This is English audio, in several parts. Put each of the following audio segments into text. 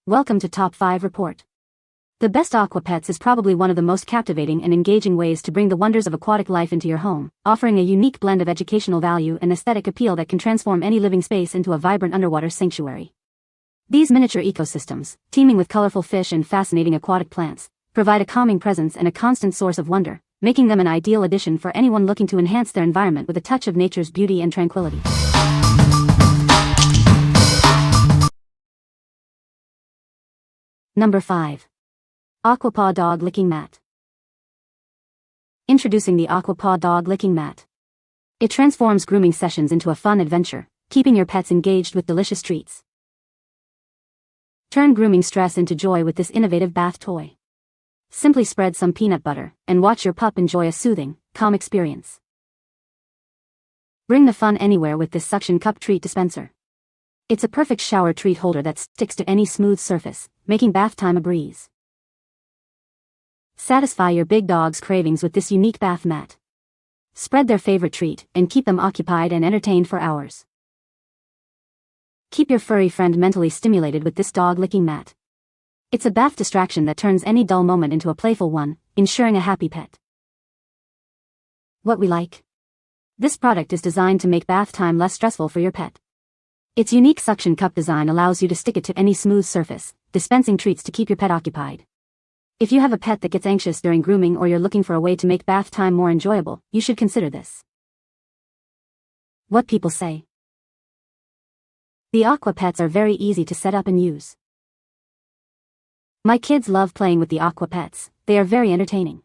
Welcome to Top 5 Report. The best Aqua Pets is probably one of the most captivating and engaging ways to bring the wonders of aquatic life into your home, offering a unique blend of educational value and aesthetic appeal that can transform any living space into a vibrant underwater sanctuary. These miniature ecosystems, teeming with colorful fish and fascinating aquatic plants, provide a calming presence and a constant source of wonder, making them an ideal addition for anyone looking to enhance their environment with a touch of nature's beauty and tranquility. Number 5. Aquapaw Dog Licking Mat. Introducing the Aquapaw Dog Licking Mat. It transforms grooming sessions into a fun adventure, keeping your pets engaged with delicious treats. Turn grooming stress into joy with this innovative bath toy. Simply spread some peanut butter and watch your pup enjoy a soothing, calm experience. Bring the fun anywhere with this suction cup treat dispenser. It's a perfect shower treat holder that sticks to any smooth surface, making bath time a breeze. Satisfy your big dog's cravings with this unique bath mat. Spread their favorite treat and keep them occupied and entertained for hours. Keep your furry friend mentally stimulated with this dog licking mat. It's a bath distraction that turns any dull moment into a playful one, ensuring a happy pet. What we like. This product is designed to make bath time less stressful for your pet. Its unique suction cup design allows you to stick it to any smooth surface, dispensing treats to keep your pet occupied. If you have a pet that gets anxious during grooming or you're looking for a way to make bath time more enjoyable, you should consider this. What people say. The Aqua Pets are very easy to set up and use. My kids love playing with the Aqua Pets, they are very entertaining.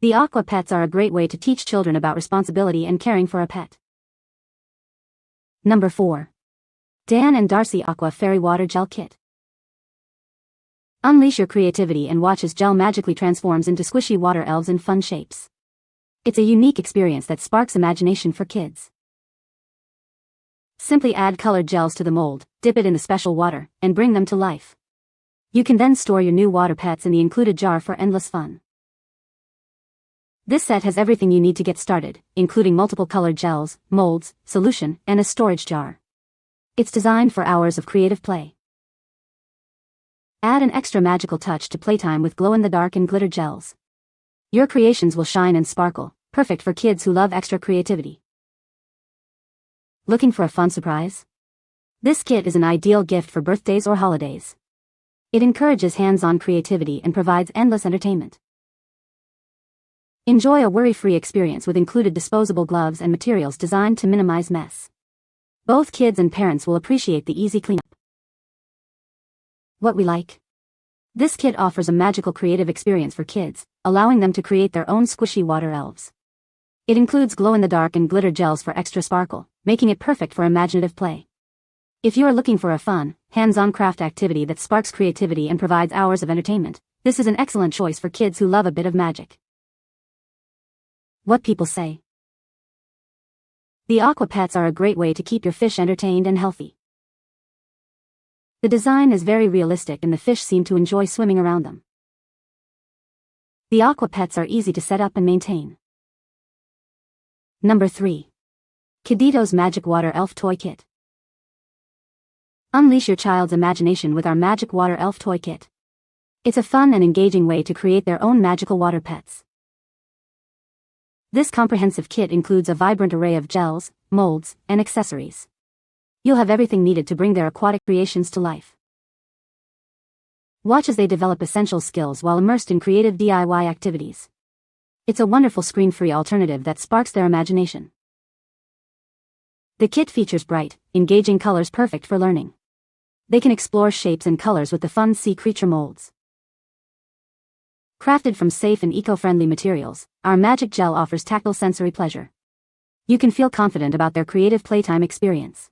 The Aqua Pets are a great way to teach children about responsibility and caring for a pet. Number 4. Dan&Darci Aqua Fairy Water Gel Kit. Unleash your creativity and watch as gel magically transforms into squishy water elves in fun shapes. It's a unique experience that sparks imagination for kids. Simply add colored gels to the mold, dip it in the special water, and bring them to life. You can then store your new water pets in the included jar for endless fun. This set has everything you need to get started, including multiple colored gels, molds, solution, and a storage jar. It's designed for hours of creative play. Add an extra magical touch to playtime with glow-in-the-dark and glitter gels. Your creations will shine and sparkle, perfect for kids who love extra creativity. Looking for a fun surprise? This kit is an ideal gift for birthdays or holidays. It encourages hands-on creativity and provides endless entertainment. Enjoy a worry-free experience with included disposable gloves and materials designed to minimize mess. Both kids and parents will appreciate the easy cleanup. What we like. This kit offers a magical creative experience for kids, allowing them to create their own squishy water elves. It includes glow-in-the-dark and glitter gels for extra sparkle, making it perfect for imaginative play. If you are looking for a fun, hands-on craft activity that sparks creativity and provides hours of entertainment, this is an excellent choice for kids who love a bit of magic. What people say. The Aqua Pets are a great way to keep your fish entertained and healthy. The design is very realistic and the fish seem to enjoy swimming around them. The Aqua Pets are easy to set up and maintain. Number 3. Kiditos Magic Water Elf Toy Kit. Unleash your child's imagination with our Magic Water Elf Toy Kit. It's a fun and engaging way to create their own magical water pets. This comprehensive kit includes a vibrant array of gels, molds, and accessories. You'll have everything needed to bring their aquatic creations to life. Watch as they develop essential skills while immersed in creative DIY activities. It's a wonderful screen-free alternative that sparks their imagination. The kit features bright, engaging colors perfect for learning. They can explore shapes and colors with the fun sea creature molds. Crafted from safe and eco-friendly materials, our magic gel offers tactile sensory pleasure. You can feel confident about their creative playtime experience.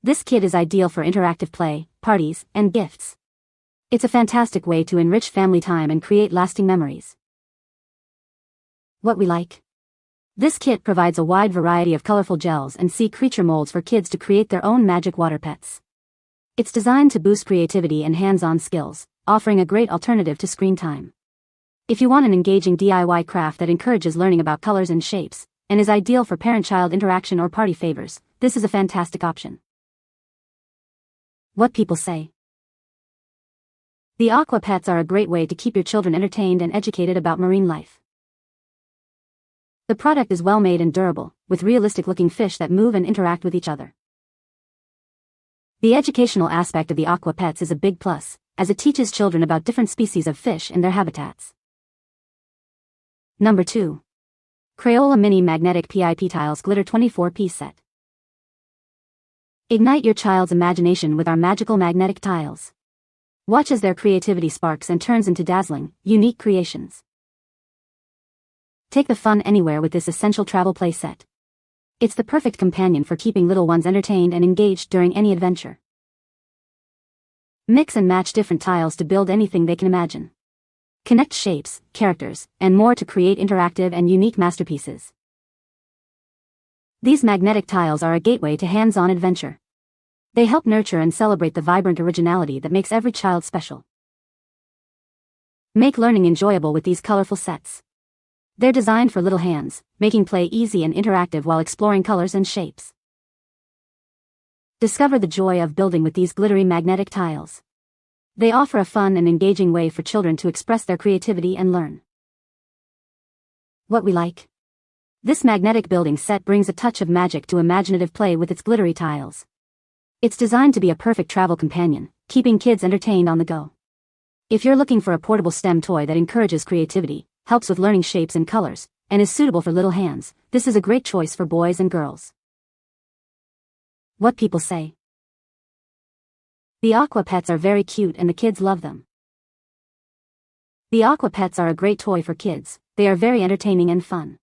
This kit is ideal for interactive play, parties, and gifts. It's a fantastic way to enrich family time and create lasting memories. What we like. This kit provides a wide variety of colorful gels and sea creature molds for kids to create their own magic water pets. It's designed to boost creativity and hands-on skills, offering a great alternative to screen time. If you want an engaging DIY craft that encourages learning about colors and shapes, and is ideal for parent-child interaction or party favors, this is a fantastic option. What people say. The Aqua Pets are a great way to keep your children entertained and educated about marine life. The product is well made and durable, with realistic-looking fish that move and interact with each other. The educational aspect of the Aqua Pets is a big plus, as it teaches children about different species of fish and their habitats. Number 2. Crayola Mini Magnetic PIP-Tiles Glitter 24-piece Set. Ignite your child's imagination with our magical magnetic tiles. Watch as their creativity sparks and turns into dazzling, unique creations. Take the fun anywhere with this essential travel play set. It's the perfect companion for keeping little ones entertained and engaged during any adventure. Mix and match different tiles to build anything they can imagine. Connect shapes, characters, and more to create interactive and unique masterpieces. These magnetic tiles are a gateway to hands-on adventure. They help nurture and celebrate the vibrant originality that makes every child special. Make learning enjoyable with these colorful sets. They're designed for little hands, making play easy and interactive while exploring colors and shapes. Discover the joy of building with these glittery magnetic tiles. They offer a fun and engaging way for children to express their creativity and learn. What we like. This magnetic building set brings a touch of magic to imaginative play with its glittery tiles. It's designed to be a perfect travel companion, keeping kids entertained on the go. If you're looking for a portable STEM toy that encourages creativity, helps with learning shapes and colors, and is suitable for little hands, this is a great choice for boys and girls. What people say. The Aqua Pets are very cute and the kids love them. The Aqua Pets are a great toy for kids. They are very entertaining and fun.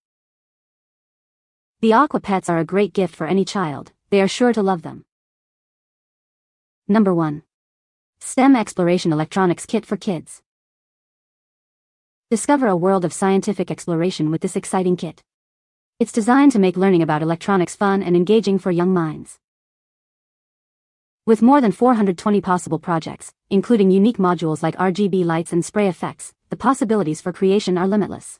The Aqua Pets are a great gift for any child. They are sure to love them. Number 1. STEM Exploration Electronics Kit for Kids. Discover a world of scientific exploration with this exciting kit. It's designed to make learning about electronics fun and engaging for young minds. With more than 420 possible projects, including unique modules like RGB lights and spray effects, the possibilities for creation are limitless.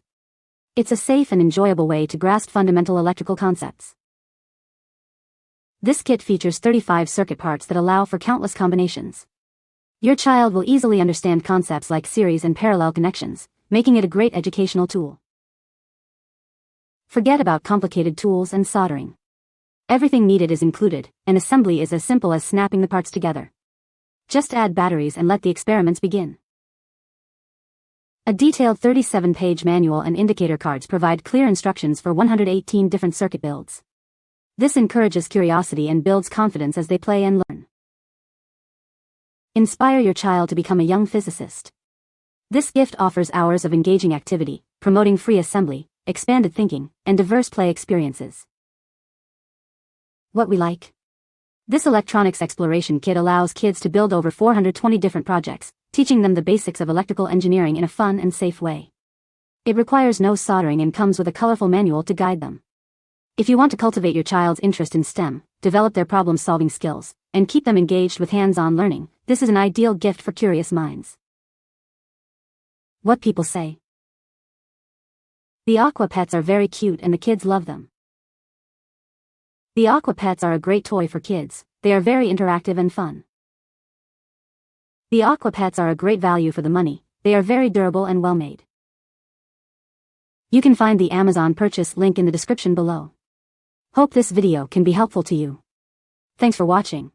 It's a safe and enjoyable way to grasp fundamental electrical concepts. This kit features 35 circuit parts that allow for countless combinations. Your child will easily understand concepts like series and parallel connections, making it a great educational tool. Forget about complicated tools and soldering. Everything needed is included, and assembly is as simple as snapping the parts together. Just add batteries and let the experiments begin. A detailed 37-page manual and indicator cards provide clear instructions for 118 different circuit builds. This encourages curiosity and builds confidence as they play and learn. Inspire your child to become a young physicist. This gift offers hours of engaging activity, promoting free assembly, expanded thinking, and diverse play experiences. What we like. This electronics exploration kit allows kids to build over 420 different projects, teaching them the basics of electrical engineering in a fun and safe way. It requires no soldering and comes with a colorful manual to guide them. If you want to cultivate your child's interest in STEM, develop their problem-solving skills, and keep them engaged with hands-on learning, this is an ideal gift for curious minds. What people say. The Aqua Pets are very cute and the kids love them. The Aqua Pets are a great toy for kids. They are very interactive and fun. The Aqua Pets are a great value for the money. They are very durable and well made. You can find the Amazon purchase link in the description below. Hope this video can be helpful to you. Thanks for watching.